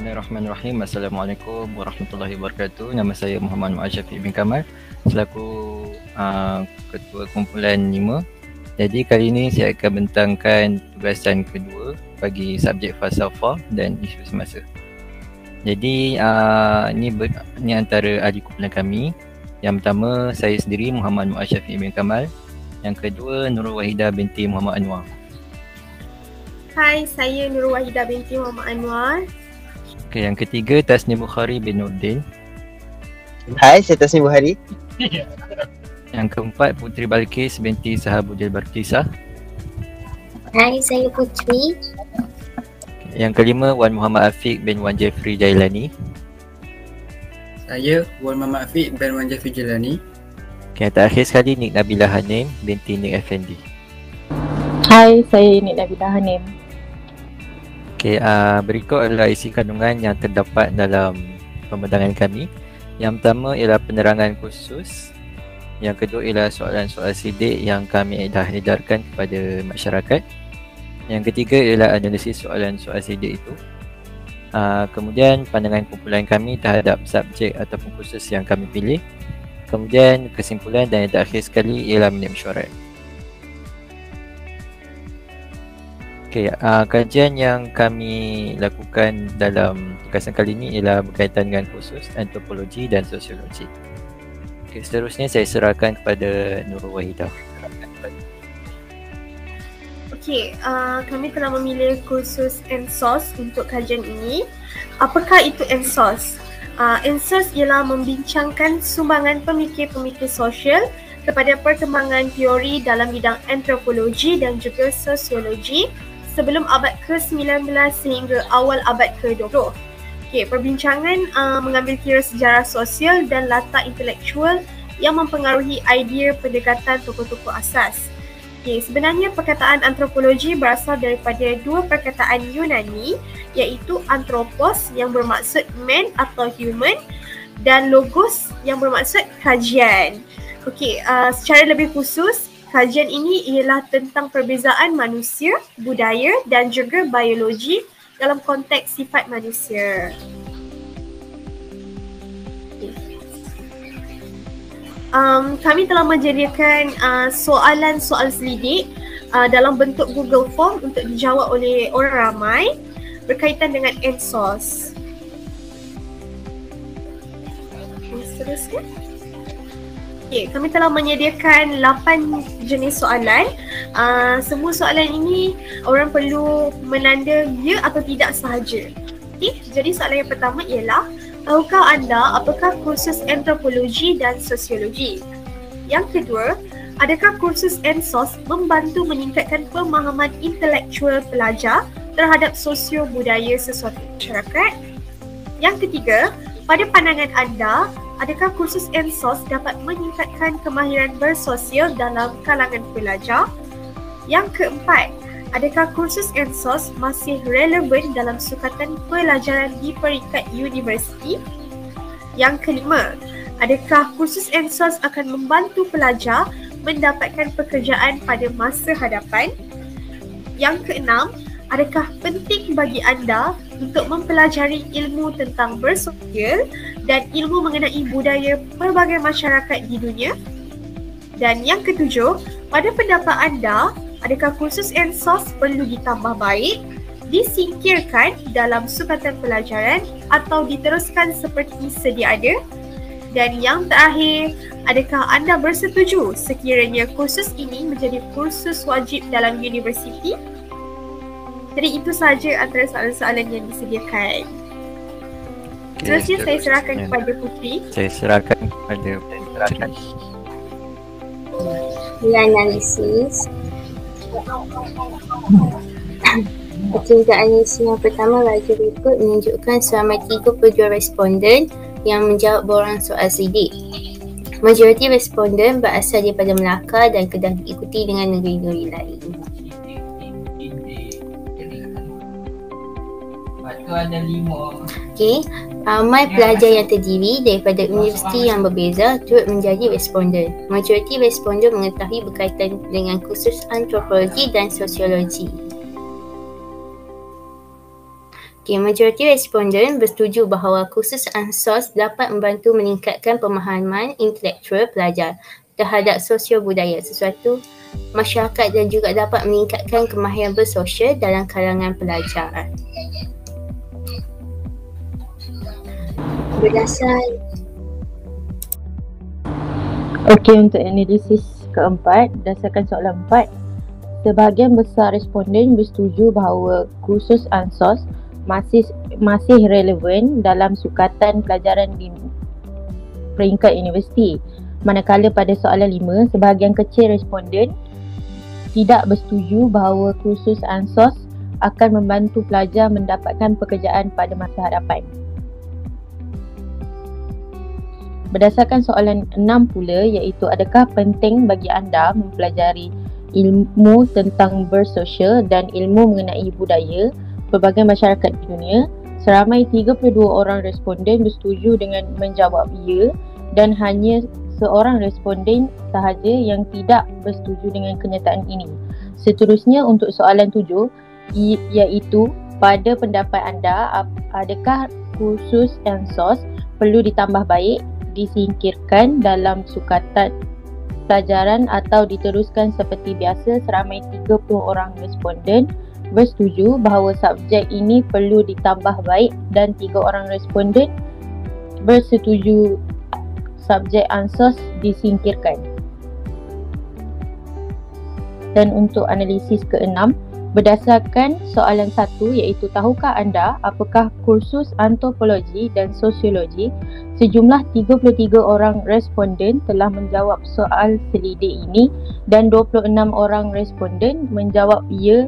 Bismillahirrahmanirrahim. Assalamualaikum warahmatullahi wabarakatuh. Nama saya Muhammad Muaz Syafiq bin Kamal selaku Ketua Kumpulan 5. Jadi kali ini saya akan bentangkan tugasan kedua bagi subjek falsafah dan isu semasa. Jadi ini antara ahli kumpulan kami. Yang pertama saya sendiri Muhammad Muaz Syafiq bin Kamal. Yang kedua Nurul Wahidah binti Muhammad Anwar. Hai, saya Nurul Wahidah binti Muhammad Anwar. Okay, yang ketiga Tasnim Bukhari bin Nurdin. Hai, saya Tasnim Bukhari. Yang keempat Putri Balkis binti Sahabudil Barkisah. Hai, saya Putri. Yang kelima Wan Muhammad Afiq bin Wan Jeffrey Jailani. Saya Wan Muhammad Afiq bin Wan Jeffrey Jailani. Okay, yang terakhir sekali Nik Nabilah Hanim binti Nik Effendi. Hai, saya Nik Nabilah Hanim. Okay, berikut adalah isi kandungan yang terdapat dalam pembentangan kami. Yang pertama ialah penerangan khusus. Yang kedua ialah soalan-soalan sidik yang kami dah edarkan kepada masyarakat. Yang ketiga ialah analisis soalan-soalan sidik itu. Kemudian pandangan kumpulan kami terhadap subjek ataupun kursus yang kami pilih. Kemudian kesimpulan dan yang terakhir sekali ialah minit mesyuarat. Okay, kajian yang kami lakukan dalam tugasan kali ini ialah berkaitan dengan kursus antropologi dan sosiologi. Okay, seterusnya saya serahkan kepada Nurul Wahidah. Okey, kami telah memilih kursus ENSOS untuk kajian ini. Apakah itu ENSOS? ENSOS ialah membincangkan sumbangan pemikir-pemikir sosial kepada perkembangan teori dalam bidang antropologi dan juga sosiologi sebelum abad ke-19 sehingga awal abad ke-20. Okay, perbincangan mengambil kira sejarah sosial dan latar intelektual yang mempengaruhi idea pendekatan tokoh-tokoh asas. Okay, sebenarnya perkataan antropologi berasal daripada dua perkataan Yunani iaitu anthropos yang bermaksud man atau human dan logos yang bermaksud kajian. Okay, secara lebih khusus, kajian ini ialah tentang perbezaan manusia, budaya dan juga biologi dalam konteks sifat manusia. Kami telah menyediakan soalan-soalan selidik dalam bentuk Google Form untuk dijawab oleh orang ramai berkaitan dengan ENSOS. Seterusnya. Okay, kami telah menyediakan 8 jenis soalan. Semua soalan ini orang perlu menanda ya atau tidak sahaja. Okay, jadi soalan yang pertama ialah, tahukah anda apakah kursus antropologi dan sosiologi? Yang kedua, adakah kursus ENSOS membantu meningkatkan pemahaman intelektual pelajar terhadap sosio-budaya sesuatu masyarakat? Yang ketiga, pada pandangan anda, adakah kursus ENSOS dapat meningkatkan kemahiran bersosial dalam kalangan pelajar? Yang keempat, adakah kursus ENSOS masih relevan dalam sukatan pelajaran di peringkat universiti? Yang kelima, adakah kursus ENSOS akan membantu pelajar mendapatkan pekerjaan pada masa hadapan? Yang keenam, adakah penting bagi anda untuk mempelajari ilmu tentang bersosial dan ilmu mengenai budaya pelbagai masyarakat di dunia? Dan yang ketujuh, pada pendapat anda, adakah kursus ENSOS perlu ditambah baik, disingkirkan dalam sukatan pelajaran atau diteruskan seperti sedia ada? Dan yang terakhir, adakah anda bersetuju sekiranya kursus ini menjadi kursus wajib dalam universiti? Jadi itu sahaja antara soalan-soalan yang disediakan. Seterusnya saya serahkan kepada Putri. Saya serahkan kepada Putri. Analisis. Tingkat analisis yang pertama bagi berikut menunjukkan seramai 32 responden yang menjawab borang soal sidik. Majoriti responden berasal daripada Melaka dan Kedah diikuti dengan negeri-negeri lain. Okey, ramai pelajar yang terdiri daripada universiti yang berbeza turut menjadi responden. Majoriti responden mengetahui berkaitan dengan kursus antropologi dan sosiologi. Majoriti responden bersetuju bahawa kursus ANSOS dapat membantu meningkatkan pemahaman intelektual pelajar terhadap sosio budaya sesuatu masyarakat dan juga dapat meningkatkan kemahiran bersosial dalam kalangan pelajar. Okey, untuk analisis keempat, berdasarkan soalan 4, sebahagian besar responden bersetuju bahawa kursus ANSOS masih relevan dalam sukatan pelajaran di peringkat universiti. Manakala pada soalan 5, sebahagian kecil responden tidak bersetuju bahawa kursus ANSOS akan membantu pelajar mendapatkan pekerjaan pada masa hadapan. Berdasarkan soalan 6 pula, iaitu adakah penting bagi anda mempelajari ilmu tentang bersosial dan ilmu mengenai budaya pelbagai masyarakat di dunia, seramai 32 orang responden bersetuju dengan menjawab ya dan hanya seorang responden sahaja yang tidak bersetuju dengan kenyataan ini. Seterusnya untuk soalan 7, iaitu pada pendapat anda, adakah kursus ANSOS perlu ditambah baik, disingkirkan dalam sukatan pelajaran atau diteruskan seperti biasa? Seramai 30 orang responden bersetuju bahawa subjek ini perlu ditambah baik dan 3 orang responden bersetuju subjek ANSOS disingkirkan. Dan untuk analisis ke-6, berdasarkan soalan 1, iaitu tahukah anda apakah kursus antropologi dan sosiologi, sejumlah 33 orang responden telah menjawab soal selidik ini dan 26 orang responden menjawab ya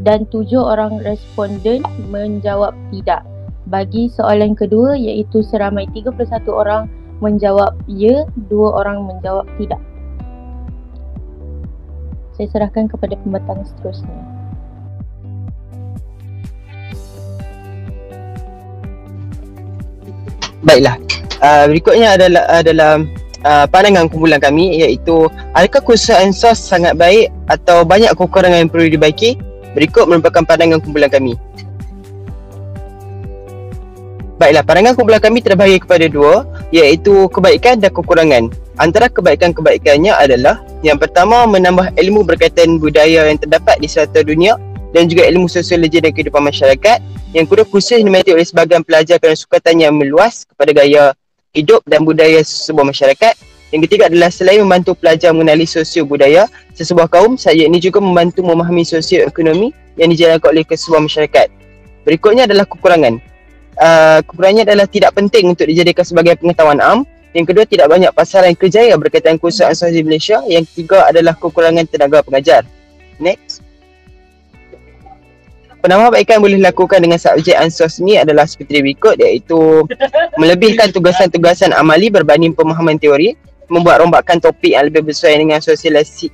dan 7 orang responden menjawab tidak. Bagi soalan kedua, iaitu seramai 31 orang menjawab ya, 2 orang menjawab tidak. Saya serahkan kepada pembatang seterusnya. Baiklah, berikutnya adalah pandangan kumpulan kami, iaitu adakah kursus ANSOS sangat baik atau banyak kekurangan yang perlu dibaiki? Berikut merupakan pandangan kumpulan kami. Baiklah, pandangan kumpulan kami terbahagi kepada 2, iaitu kebaikan dan kekurangan. Antara kebaikan-kebaikannya adalah yang pertama, menambah ilmu berkaitan budaya yang terdapat di serata dunia dan juga ilmu sosiologi dan kehidupan masyarakat. Yang kedua, kursus diminati oleh sebahagian pelajar kerana sukatan yang meluas kepada gaya hidup dan budaya sebuah masyarakat. Yang ketiga adalah selain membantu pelajar mengenali sosio budaya sesebuah kaum, saya ini juga membantu memahami sosioekonomi yang dijalankan oleh sebuah masyarakat. Berikutnya adalah kekurangan. Kekurangannya adalah tidak penting untuk dijadikan sebagai pengetahuan am. Yang kedua, tidak banyak pasaran kerjaya berkaitan kursus ANSOS di Malaysia. Yang ketiga adalah kekurangan tenaga pengajar. Next. Penambahbaikan boleh dilakukan dengan subjek ANSOS ini adalah seperti berikut, iaitu melebihkan tugasan-tugasan amali berbanding pemahaman teori, membuat rombakan topik yang lebih bersesuaian dengan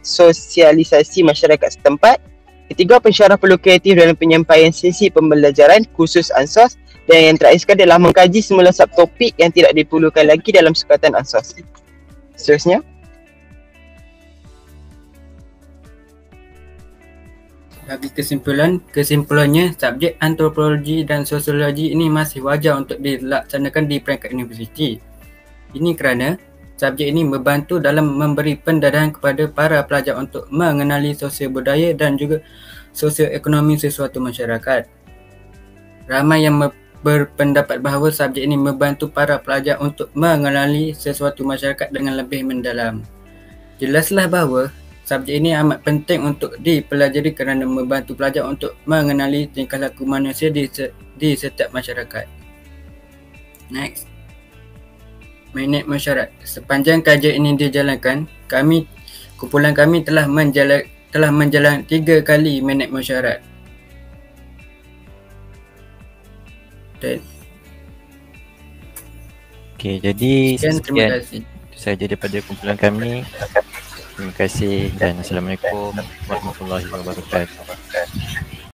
sosialisasi masyarakat setempat. Ketiga, pensyarah perlu kreatif dalam penyampaian sesi pembelajaran kursus ANSOS. Dan yang terakhir sekali adalah mengkaji semula subtopik yang tidak diperlukan lagi dalam sukatan ANSOS. Seterusnya. Bagi kesimpulannya, subjek antropologi dan sosiologi ini masih wajar untuk dilaksanakan di peringkat universiti. Ini kerana subjek ini membantu dalam memberi pendedahan kepada para pelajar untuk mengenali sosial budaya dan juga sosioekonomi sesuatu masyarakat. Ramai yang berpendapat bahawa subjek ini membantu para pelajar untuk mengenali sesuatu masyarakat dengan lebih mendalam. Jelaslah bahawa subjek ini amat penting untuk dipelajari kerana membantu pelajar untuk mengenali tingkah laku manusia di setiap masyarakat. Next. Minat mesyuarat. Sepanjang kajian ini dijalankan, kumpulan kami telah menjalankan 3 kali minat mesyuarat. Okey, jadi Terima kasih. itu sahaja daripada kumpulan kami. Terima kasih dan Assalamualaikum warahmatullahi wabarakatuh.